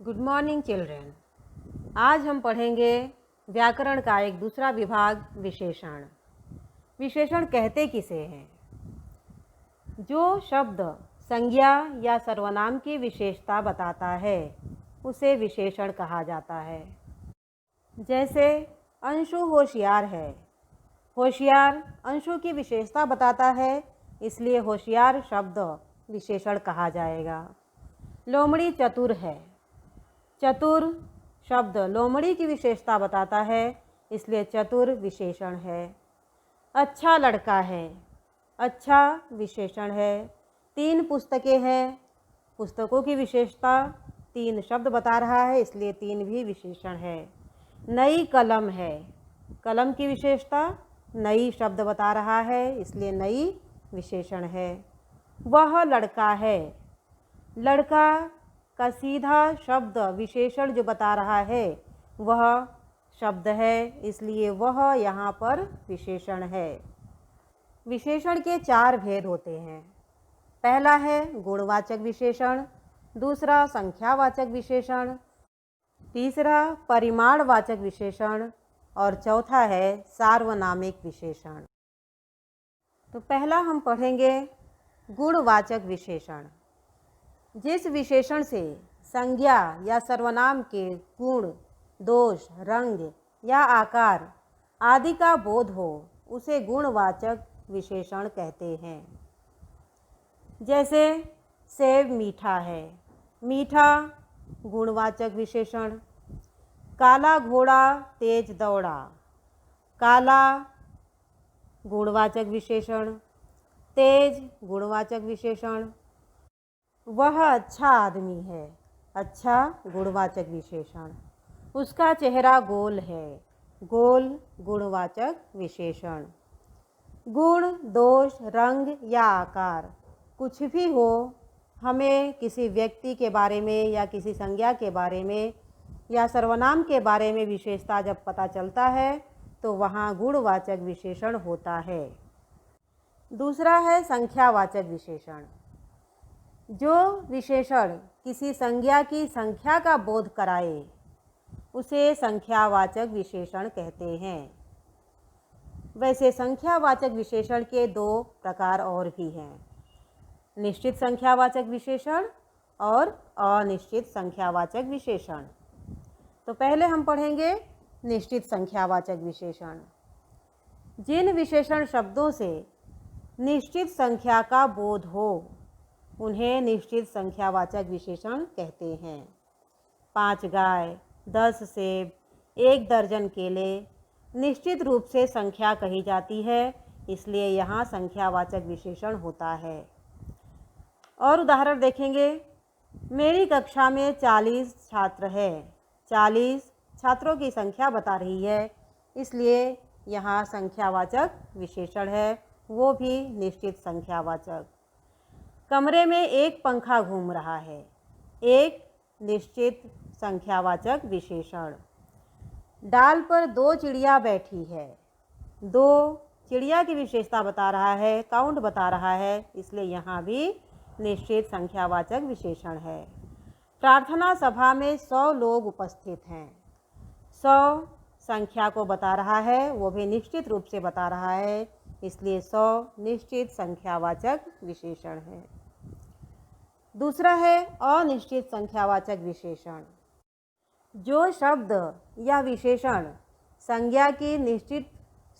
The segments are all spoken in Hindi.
Good morning children. आज हम पढ़ेंगे व्याकरण का एक दूसरा विभाग, विशेषण। विशेषण कहते किसे हैं? जो शब्द संज्ञा या सर्वनाम की विशेषता बताता है उसे विशेषण कहा जाता है। जैसे अंशु होशियार है। होशियार अंशु की विशेषता बताता है, इसलिए होशियार शब्द विशेषण कहा जाएगा। लोमड़ी चतुर है। चतुर शब्द लोमड़ी की विशेषता बताता है, इसलिए चतुर विशेषण है। अच्छा लड़का है। अच्छा विशेषण है। 3 पुस्तकें हैं। पुस्तकों की विशेषता 3 शब्द बता रहा है, इसलिए 3 भी विशेषण है। नई कलम है। कलम की विशेषता नई शब्द बता रहा है, इसलिए नई विशेषण है। वह लड़का है। लड़का का सीधा शब्द विशेषण जो बता रहा है वह शब्द है, इसलिए वह यहाँ पर विशेषण है। विशेषण के 4 भेद होते हैं। पहला है गुणवाचक विशेषण, दूसरा संख्यावाचक विशेषण, तीसरा परिमाणवाचक विशेषण और चौथा है सार्वनामिक विशेषण। तो पहला हम पढ़ेंगे गुणवाचक विशेषण। जिस विशेषण से संज्ञा या सर्वनाम के गुण, दोष, रंग या आकार आदि का बोध हो उसे गुणवाचक विशेषण कहते हैं। जैसे सेब मीठा है। मीठा गुणवाचक विशेषण। काला घोड़ा तेज दौड़ा। काला गुणवाचक विशेषण। तेज गुणवाचक विशेषण। वह अच्छा आदमी है। अच्छा गुणवाचक विशेषण। उसका चेहरा गोल है। गोल गुणवाचक विशेषण। गुण, दोष, रंग या आकार कुछ भी हो, हमें किसी व्यक्ति के बारे में या किसी संज्ञा के बारे में या सर्वनाम के बारे में विशेषता जब पता चलता है तो वहाँ गुणवाचक विशेषण होता है। दूसरा है संख्यावाचक विशेषण। जो विशेषण किसी संज्ञा की संख्या का बोध कराए उसे संख्यावाचक विशेषण कहते हैं। वैसे संख्यावाचक विशेषण के 2 प्रकार और भी हैं, निश्चित संख्यावाचक विशेषण और अनिश्चित संख्यावाचक विशेषण। तो पहले हम पढ़ेंगे निश्चित संख्यावाचक विशेषण। जिन विशेषण शब्दों से निश्चित संख्या का बोध हो उन्हें निश्चित संख्यावाचक विशेषण कहते हैं। 5 गाय, 10 सेब, 1 दर्जन केले निश्चित रूप से संख्या कही जाती है, इसलिए यहाँ संख्यावाचक विशेषण होता है। और उदाहरण देखेंगे। मेरी कक्षा में 40 छात्र हैं। 40 छात्रों की संख्या बता रही है, इसलिए यहाँ संख्यावाचक विशेषण है, वो भी निश्चित संख्यावाचक। कमरे में एक पंखा घूम रहा है। एक निश्चित संख्यावाचक विशेषण। डाल पर 2 चिड़िया बैठी है। 2 चिड़िया की विशेषता बता रहा है, काउंट बता रहा है, इसलिए यहाँ भी निश्चित संख्यावाचक विशेषण है। प्रार्थना सभा में 100 लोग उपस्थित हैं। 100 संख्या को बता रहा है, वो भी निश्चित रूप से बता रहा है, इसलिए 100 निश्चित संख्यावाचक विशेषण है। दूसरा है अनिश्चित संख्यावाचक विशेषण। जो शब्द या विशेषण संज्ञा की निश्चित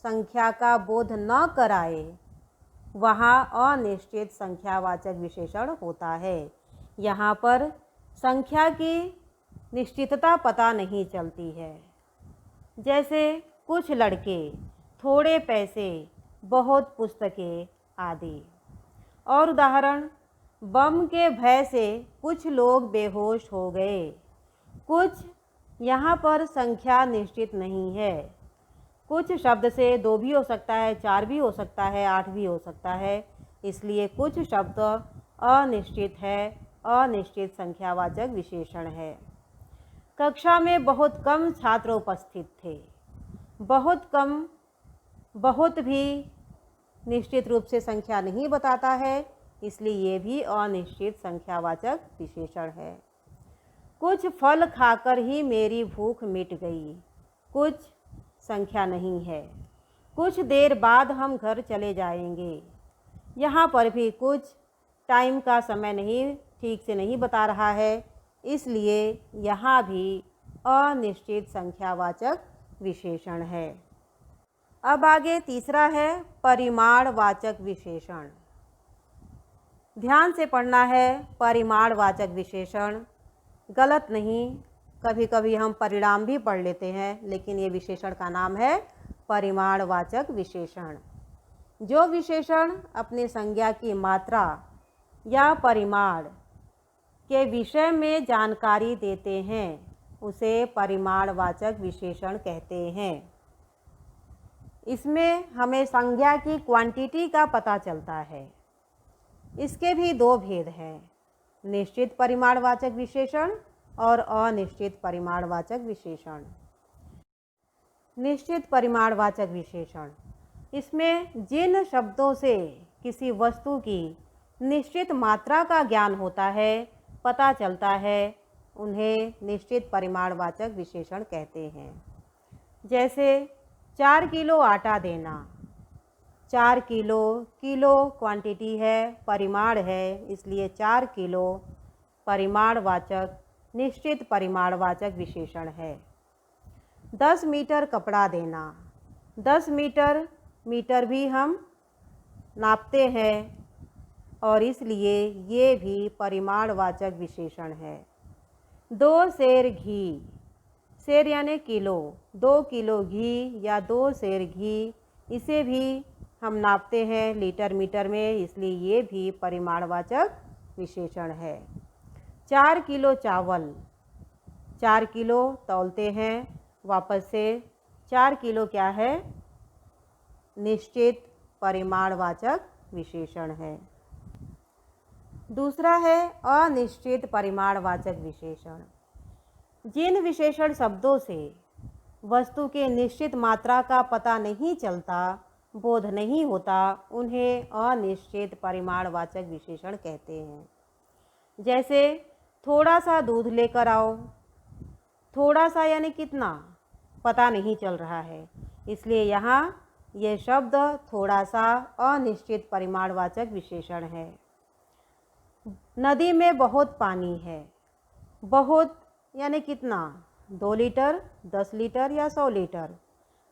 संख्या का बोध न कराए वहाँ अनिश्चित संख्यावाचक विशेषण होता है। यहाँ पर संख्या की निश्चितता पता नहीं चलती है। जैसे कुछ लड़के, थोड़े पैसे, बहुत पुस्तकें आदि। और उदाहरण, बम के भय से कुछ लोग बेहोश हो गए। कुछ यहाँ पर संख्या निश्चित नहीं है। कुछ शब्द से 2 भी हो सकता है, 4 भी हो सकता है, 8 भी हो सकता है, इसलिए कुछ शब्द अनिश्चित है, अनिश्चित संख्यावाचक विशेषण है। कक्षा में बहुत कम छात्र उपस्थित थे। बहुत कम, बहुत भी निश्चित रूप से संख्या नहीं बताता है, इसलिए ये भी अनिश्चित संख्यावाचक विशेषण है। कुछ फल खाकर ही मेरी भूख मिट गई। कुछ संख्या नहीं है। कुछ देर बाद हम घर चले जाएंगे। यहाँ पर भी कुछ टाइम का समय नहीं ठीक से नहीं बता रहा है, इसलिए यहाँ भी अनिश्चित संख्यावाचक विशेषण है। अब आगे तीसरा है परिमाणवाचक विशेषण। ध्यान से पढ़ना है। परिमाणवाचक विशेषण गलत नहीं, कभी कभी हम परिणाम भी पढ़ लेते हैं, लेकिन ये विशेषण का नाम है परिमाणवाचक विशेषण। जो विशेषण अपने संज्ञा की मात्रा या परिमाण के विषय में जानकारी देते हैं उसे परिमाणवाचक विशेषण कहते हैं। इसमें हमें संज्ञा की क्वांटिटी का पता चलता है। इसके भी दो भेद हैं, निश्चित परिमाणवाचक विशेषण और अनिश्चित परिमाणवाचक विशेषण। निश्चित परिमाणवाचक विशेषण, इसमें जिन शब्दों से किसी वस्तु की निश्चित मात्रा का ज्ञान होता है, पता चलता है, उन्हें निश्चित परिमाणवाचक विशेषण कहते हैं। जैसे 4 किलो आटा देना। 4 किलो, किलो क्वांटिटी है, परिमाण है, इसलिए 4 किलो परिमाणवाचक निश्चित परिमाणवाचक विशेषण है। 10 मीटर कपड़ा देना। 10 मीटर, मीटर भी हम नापते हैं और इसलिए ये भी परिमाणवाचक विशेषण है। 2 सेर घी। सेर यानी किलो। 2 किलो घी या 2 सेर घी, इसे भी हम नापते हैं लीटर मीटर में, इसलिए ये भी परिमाणवाचक विशेषण है। 4 किलो चावल। 4 किलो तौलते हैं, वापस से 4 किलो क्या है, निश्चित परिमाणवाचक विशेषण है। दूसरा है अनिश्चित परिमाणवाचक विशेषण। जिन विशेषण शब्दों से वस्तु के निश्चित मात्रा का पता नहीं चलता, बोध नहीं होता, उन्हें अनिश्चित परिमाणवाचक विशेषण कहते हैं। जैसे थोड़ा सा दूध लेकर आओ। थोड़ा सा यानी कितना, पता नहीं चल रहा है, इसलिए यहाँ ये शब्द थोड़ा सा अनिश्चित परिमाणवाचक विशेषण है। नदी में बहुत पानी है। बहुत यानी कितना, 2 लीटर, 10 लीटर या 100 लीटर,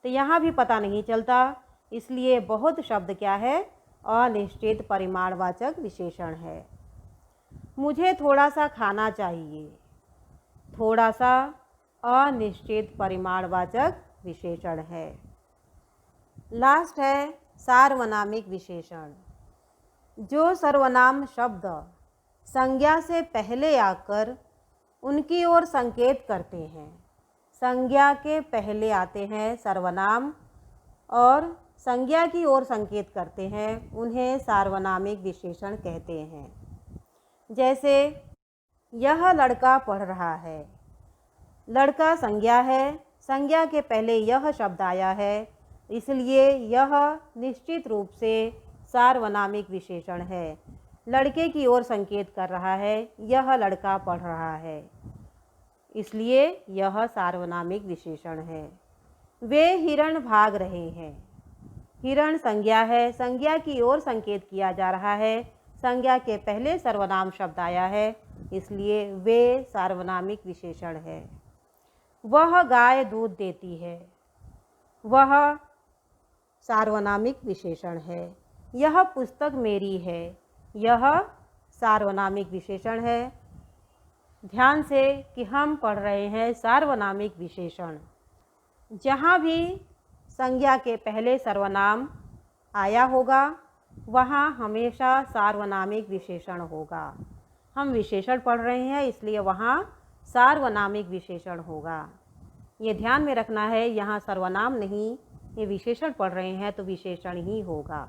तो यहाँ भी पता नहीं चलता, इसलिए बहुत शब्द क्या है, अनिश्चित परिमाणवाचक विशेषण है। मुझे थोड़ा सा खाना चाहिए। थोड़ा सा अनिश्चित परिमाणवाचक विशेषण है। लास्ट है सार्वनामिक विशेषण। जो सर्वनाम शब्द संज्ञा से पहले आकर उनकी ओर संकेत करते हैं। संज्ञा के पहले आते हैं सर्वनाम और संज्ञा की ओर संकेत करते हैं, उन्हें सार्वनामिक विशेषण कहते हैं। जैसे यह लड़का पढ़ रहा है। लड़का संज्ञा है, संज्ञा के पहले यह शब्द आया है, इसलिए यह निश्चित रूप से सार्वनामिक विशेषण है। लड़के की ओर संकेत कर रहा है, यह लड़का पढ़ रहा है, इसलिए यह सार्वनामिक विशेषण है। वे हिरण भाग रहे हैं। हिरण संज्ञा है, संज्ञा की ओर संकेत किया जा रहा है, संज्ञा के पहले सर्वनाम शब्द आया है, इसलिए वे सार्वनामिक विशेषण है। वह गाय दूध देती है। वह सार्वनामिक विशेषण है। यह पुस्तक मेरी है। यह सार्वनामिक विशेषण है। ध्यान से कि हम पढ़ रहे हैं सार्वनामिक विशेषण। जहाँ भी संज्ञा के पहले सर्वनाम आया होगा वहाँ हमेशा सार्वनामिक विशेषण होगा। हम विशेषण पढ़ रहे हैं, इसलिए वहाँ सार्वनामिक विशेषण होगा। ये ध्यान में रखना है, यहाँ सर्वनाम नहीं, ये विशेषण पढ़ रहे हैं तो विशेषण ही होगा।